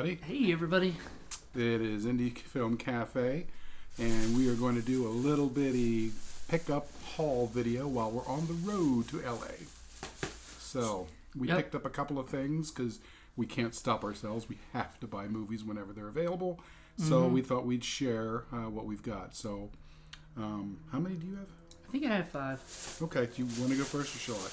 everybody. Hey, everybody. It is Indie Film Cafe, and we are going to do a little bitty pickup haul video while we're on the road to LA. So, we picked up a couple of things because we can't stop ourselves. We have to buy movies whenever they're available. So, we thought we'd share what we've got. So, how many do you have? I think I have 5. Okay, do you want to go first or shall I?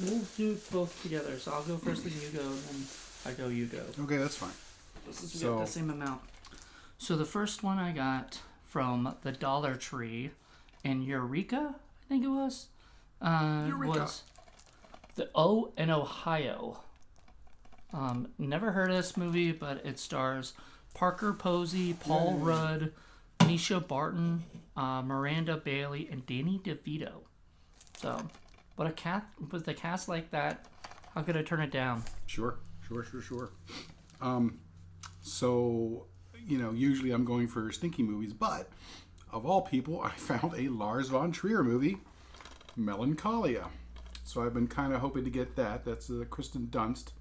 We'll do both together. So I'll go first, then you go, and then I go, you go. Okay, that's fine. This is the same amount. So the first one I got from the Dollar Tree in Eureka, I think it was. Eureka. Was in Ohio. Never heard of this movie, but it stars Parker Posey, Paul Rudd, Misha Barton, Miranda Bailey, and Danny DeVito. So, with a cast like that, how could I turn it down? Sure. So, usually I'm going for stinky movies, but of all people, I found a Lars von Trier movie, Melancholia. So I've been kind of hoping to get that. That's Kristen Dunst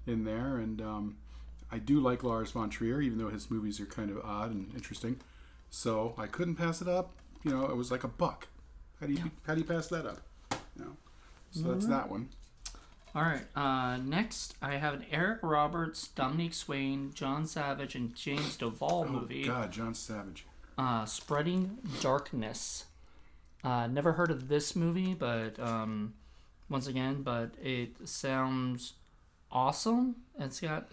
in there, and I do like Lars von Trier, even though his movies are kind of odd and interesting. So I couldn't pass it up. It was like $1. How do you pass that up? So that's that one. All right. Next, I have an Eric Roberts, Dominique Swain, John Savage, and James Duvall movie. Oh God, John Savage. Spreading Darkness. Never heard of this movie, but but it sounds awesome. It's got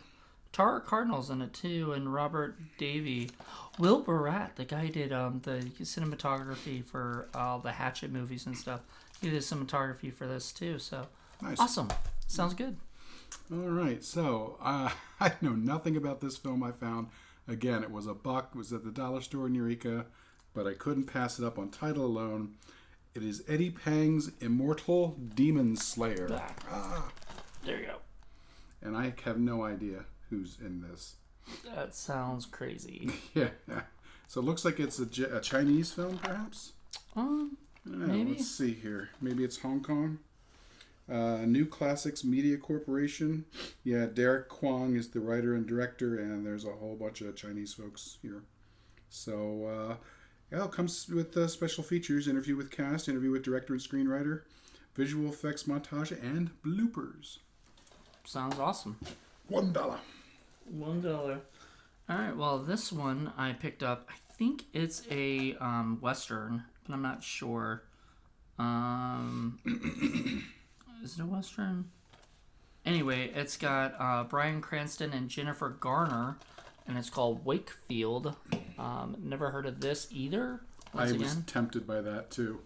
Tara Cardinals in it too, and Robert Davey. Will Barat, the guy who did the cinematography for all the Hatchet movies and stuff. He did cinematography for this too, so nice. Awesome. Sounds good. All right, so I know nothing about this film. I found, again, it was $1. It was at the dollar store in Eureka, but I couldn't pass it up on title alone. It is Eddie Pang's Immortal Demon Slayer. There you go. And I have no idea who's in this. That sounds crazy. Yeah. So it looks like it's a Chinese film, perhaps? Maybe. Let's see here. Maybe it's Hong Kong. New Classics Media Corporation. Yeah, Derek Kwong is the writer and director, and there's a whole bunch of Chinese folks here. So, it comes with special features, interview with cast, interview with director and screenwriter, visual effects montage, and bloopers. Sounds awesome. $1. $1. All right, well, this one I picked up. I think it's a Western, but I'm not sure. Is it a Western? Anyway, it's got Bryan Cranston and Jennifer Garner, and it's called Wakefield. Never heard of this either. I was tempted by that, too.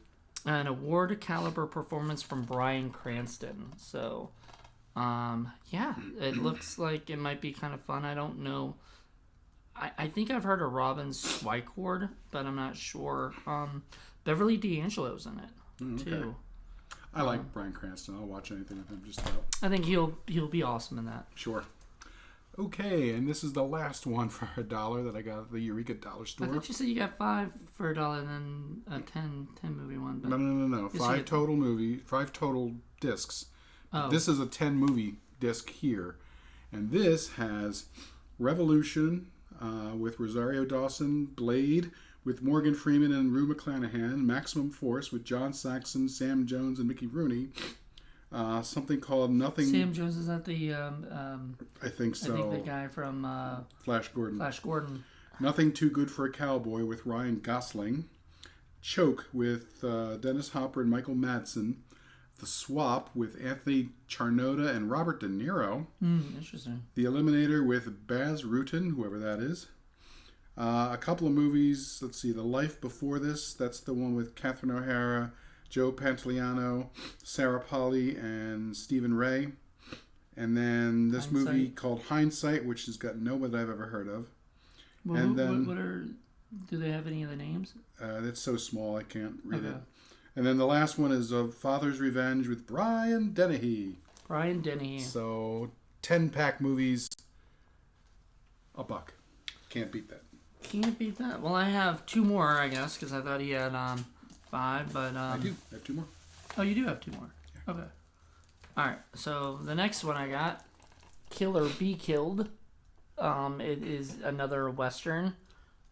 An award-caliber performance from Bryan Cranston. So, it looks like it might be kind of fun. I don't know. I think I've heard of Robin Swicord, but I'm not sure. Beverly D'Angelo's in it, too. I like Bryan Cranston. I'll watch anything with him just about. I think he'll be awesome in that. Sure. Okay, and this is the last one for $1 that I got at the Eureka dollar store. I thought you said you got 5 for $1 and then a 10 movie one. But No. 5 total discs. Oh. This is a 10 movie disc here. And this has Revolution with Rosario Dawson, Blade with Morgan Freeman and Rue McClanahan, Maximum Force with John Saxon, Sam Jones, and Mickey Rooney. Something called Nothing... Sam Jones, is that the... I think so. I think the guy from... Flash Gordon. Flash Gordon. Nothing Too Good for a Cowboy with Ryan Gosling. Choke with Dennis Hopper and Michael Madsen. The Swap with Anthony Charnota and Robert De Niro. Interesting. The Eliminator with Baz Rutten, whoever that is. A couple of movies. Let's see. The Life Before This. That's the one with Catherine O'Hara, Joe Pantoliano, Sarah Polley, and Stephen Ray. And then this movie called Hindsight, which has got no one that I've ever heard of. Well, and then, do they have any of the names? It's so small I can't read it. And then the last one is Father's Revenge with Brian Dennehy. Brian Dennehy. So 10-pack movies, $1. Can't beat that. Can't beat that. Well, I have 2 more, I guess, because I thought he had 5, but... I do. I have 2 more. Oh, you do have 2 more. Yeah. Okay. All right. So the next one I got, Kill or Be Killed. It is another Western.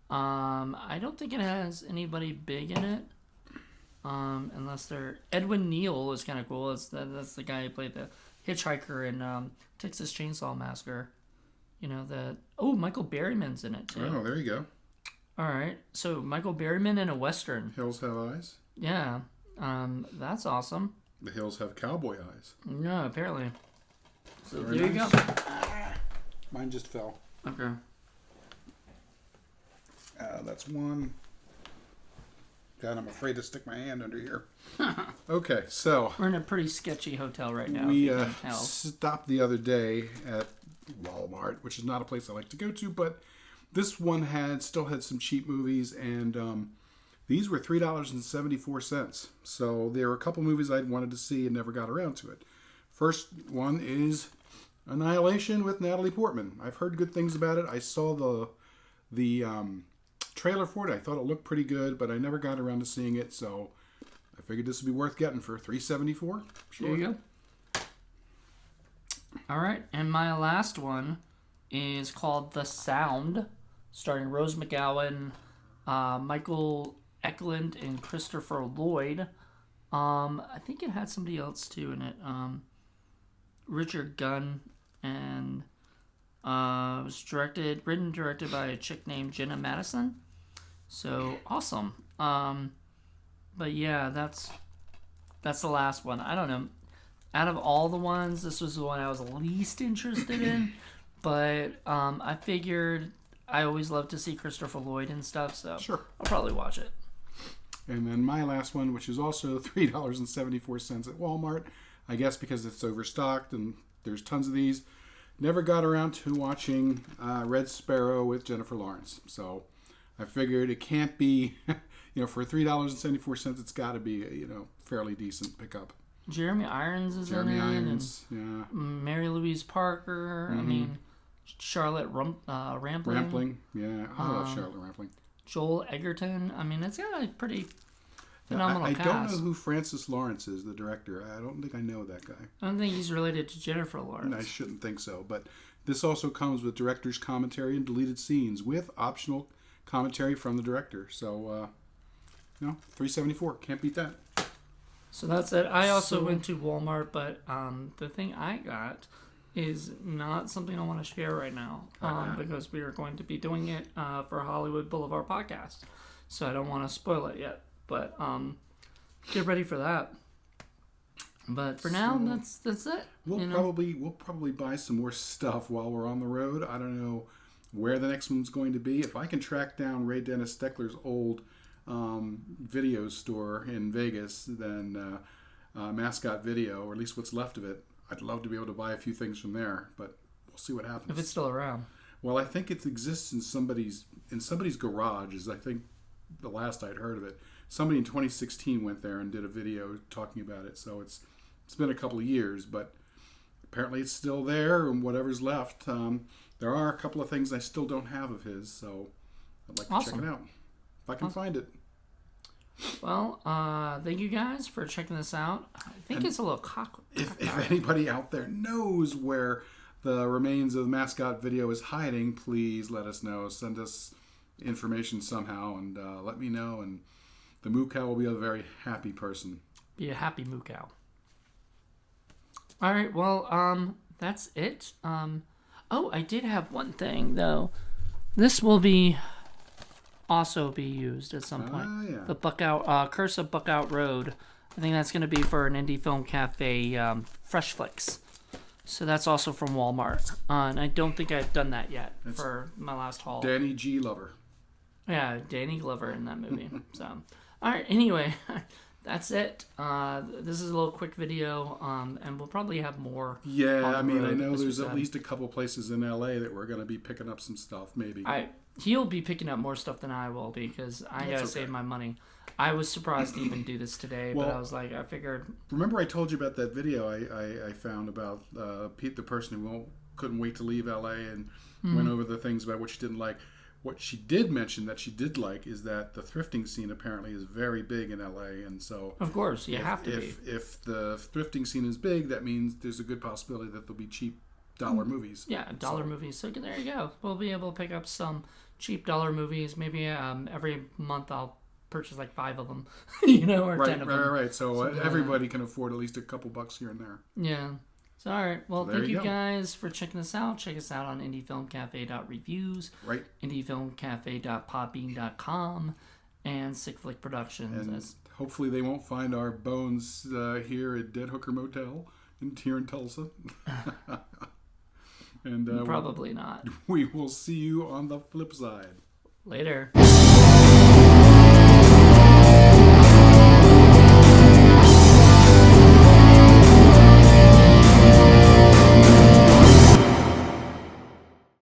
I don't think it has anybody big in it. Unless they're... Edwin Neal is kind of cool. That's the guy who played the hitchhiker in Texas Chainsaw Massacre. You know, Michael Berryman's in it, too. Oh, there you go. All right. So, Michael Berryman in a Western. Hills Have Eyes. Yeah. That's awesome. The hills have cowboy eyes. Yeah, apparently. So, Very there nice. you go. Mine just fell. Okay. That's one. God, I'm afraid to stick my hand under here. Okay, so We're in a pretty sketchy hotel right now. we if you can't tell. stopped the other day at Walmart, which is not a place I like to go to, but this one still had some cheap movies, and these were $3.74. So there were a couple movies I'd wanted to see and never got around to it. First one is Annihilation with Natalie Portman. I've heard good things about it. I saw the trailer for it. I thought it looked pretty good, but I never got around to seeing it, so I figured this would be worth getting for $3.74. Sure. There you go. All right, and my last one is called The Sound, starring Rose McGowan, Michael Eklund, and Christopher Lloyd. I think it had somebody else too in it. Richard Gunn, and it was written and directed by a chick named Jenna Madison. So awesome. But yeah, that's the last one. I don't know. Out of all the ones, this was the one I was least interested in. But I figured I always love to see Christopher Lloyd and stuff, so Sure. I'll probably watch it. And then my last one, which is also $3.74 at Walmart, I guess because it's overstocked and there's tons of these. Never got around to watching Red Sparrow with Jennifer Lawrence. So I figured it can't be, for $3.74, it's got to be a, fairly decent pickup. Jeremy Irons is Jeremy in it. Irons, and yeah. Mary Louise Parker. I mean, Charlotte Rampling. Rampling, yeah. I love Charlotte Rampling. Joel Egerton. I mean, it's got a pretty phenomenal I cast. don't know who Francis Lawrence is, the director. I don't think I know that guy. I don't think he's related to Jennifer Lawrence. I shouldn't think so. But this also comes with director's commentary and deleted scenes with optional commentary from the director. So, $3.74. Can't beat that. So that's it. I also went to Walmart, but the thing I got is not something I want to share right now because we are going to be doing it for Hollywood Boulevard podcast. So I don't want to spoil it yet, but get ready for that. But for now, that's it. We'll probably buy some more stuff while we're on the road. I don't know where the next one's going to be. If I can track down Ray Dennis Steckler's old video store in Vegas, then Mascot Video, or at least what's left of it, I'd love to be able to buy a few things from there, but we'll see what happens. If it's still around. Well, I think it exists in somebody's garage, is I think the last I'd heard of it. Somebody in 2016 went there and did a video talking about it, so it's been a couple of years, but apparently it's still there, and whatever's left. There are a couple of things I still don't have of his, so I'd like to check it out if I can find it. Well, thank you guys for checking this out. I think it's a little cock. If anybody out there knows where the remains of Mascot Video is hiding, please let us know. Send us information somehow and let me know. And the moo cow will be a very happy person. Be a happy moo cow. All right. Well, that's it. I did have one thing though. This will also be used at some point. Yeah. The Curse of Buckout Road. I think that's going to be for an indie film cafe, Fresh Flicks. So that's also from Walmart. And I don't think I've done that yet for my last haul. Danny G. Lover. Yeah, Danny Glover in that movie. So, all right. Anyway, that's it. This is a little quick video, and we'll probably have more. Yeah, I mean, I know as we there's said. at least a couple places in LA that we're going to be picking up some stuff, maybe. He'll be picking up more stuff than I will because I gotta save my money. I was surprised to even do this today, but I was like, I figured. Remember, I told you about that video I found about Pete, the person who couldn't wait to leave LA and went over the things about what she didn't like. What she did mention that she did like is that the thrifting scene apparently is very big in LA, and so of course you have to be. If the thrifting scene is big, that means there's a good possibility that there'll be cheap dollar movies. Yeah, dollar movies. So there you go. We'll be able to pick up some cheap dollar movies. Maybe every month I'll purchase like 5 of them, or 10 of them. Right. So everybody can afford at least a couple bucks here and there. Yeah. So, all right. Well, So thank there you you go. guys for checking us out. Check us out on indiefilmcafe.reviews, Right. indiefilmcafe.podbean.com, and Sick Flick Productions. And hopefully they won't find our bones here at Dead Hooker Motel here in Tulsa. And Probably not. we will see you on the flip side. Later.